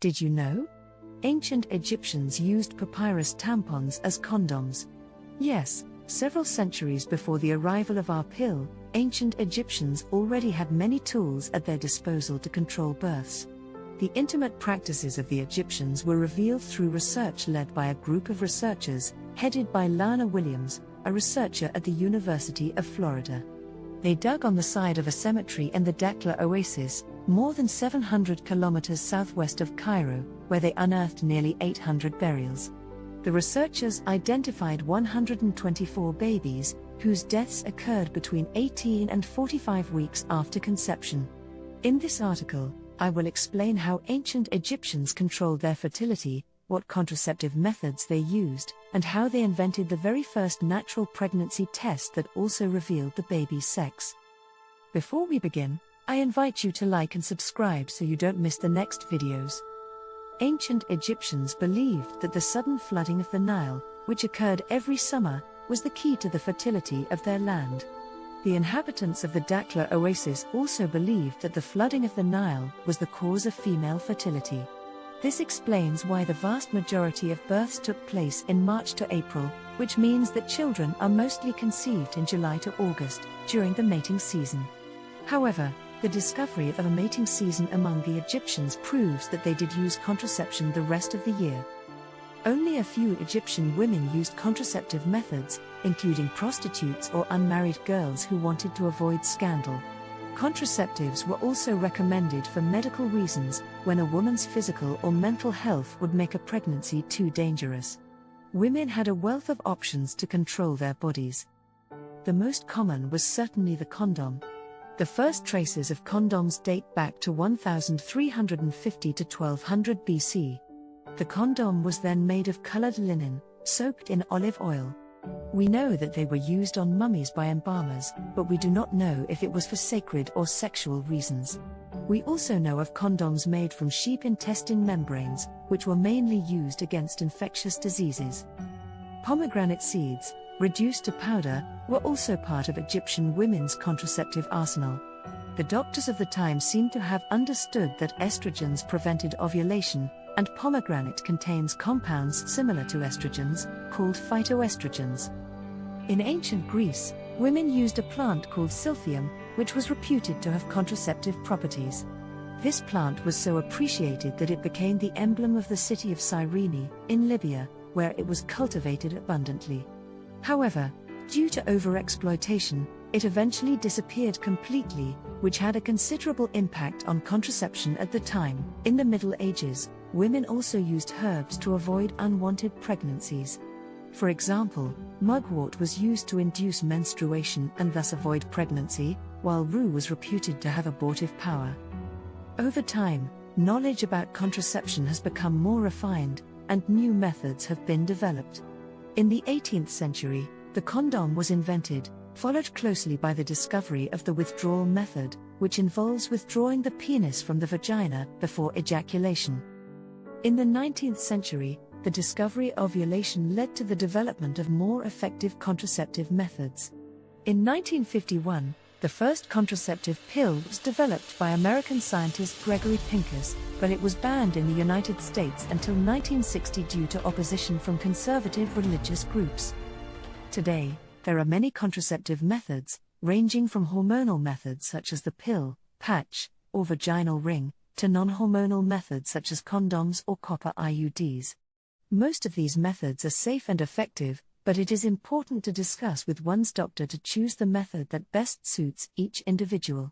Did you know? Ancient Egyptians used papyrus tampons as condoms. Yes, several centuries before the arrival of our pill, ancient Egyptians already had many tools at their disposal to control births. The intimate practices of the Egyptians were revealed through research led by a group of researchers, headed by Lana Williams, a researcher at the University of Florida. They dug on the side of a cemetery in the Dakhla Oasis, more than 700 kilometers southwest of Cairo, where they unearthed nearly 800 burials. The researchers identified 124 babies, whose deaths occurred between 18 and 45 weeks after conception. In this article, I will explain how ancient Egyptians controlled their fertility, what contraceptive methods they used, and how they invented the very first natural pregnancy test that also revealed the baby's sex. Before we begin, I invite you to like and subscribe so you don't miss the next videos. Ancient Egyptians believed that the sudden flooding of the Nile, which occurred every summer, was the key to the fertility of their land. The inhabitants of the Dakhla Oasis also believed that the flooding of the Nile was the cause of female fertility. This explains why the vast majority of births took place in March to April, which means that children are mostly conceived in July to August, during the mating season. However, the discovery of a mating season among the Egyptians proves that they did use contraception the rest of the year. Only a few Egyptian women used contraceptive methods, including prostitutes or unmarried girls who wanted to avoid scandal. Contraceptives were also recommended for medical reasons, when a woman's physical or mental health would make a pregnancy too dangerous. Women had a wealth of options to control their bodies. The most common was certainly the condom. The first traces of condoms date back to 1350 to 1200 BC. The condom was then made of colored linen, soaked in olive oil. We know that they were used on mummies by embalmers, but we do not know if it was for sacred or sexual reasons. We also know of condoms made from sheep intestine membranes, which were mainly used against infectious diseases. Pomegranate seeds, reduced to powder, were also part of Egyptian women's contraceptive arsenal. The doctors of the time seem to have understood that estrogens prevented ovulation, and pomegranate contains compounds similar to estrogens, called phytoestrogens. In ancient Greece, women used a plant called silphium, which was reputed to have contraceptive properties. This plant was so appreciated that it became the emblem of the city of Cyrene, in Libya, where it was cultivated abundantly. However, due to overexploitation, it eventually disappeared completely, which had a considerable impact on contraception at the time. In the Middle Ages, women also used herbs to avoid unwanted pregnancies. For example, mugwort was used to induce menstruation and thus avoid pregnancy, while rue was reputed to have abortive power. Over time, knowledge about contraception has become more refined, and new methods have been developed. In the 18th century, the condom was invented, followed closely by the discovery of the withdrawal method, which involves withdrawing the penis from the vagina before ejaculation. In the 19th century, the discovery of ovulation led to the development of more effective contraceptive methods. In 1951, the first contraceptive pill was developed by American scientist Gregory Pincus, but it was banned in the United States until 1960 due to opposition from conservative religious groups. Today, there are many contraceptive methods, ranging from hormonal methods such as the pill, patch, or vaginal ring, to non-hormonal methods such as condoms or copper IUDs. Most of these methods are safe and effective, but it is important to discuss with one's doctor to choose the method that best suits each individual.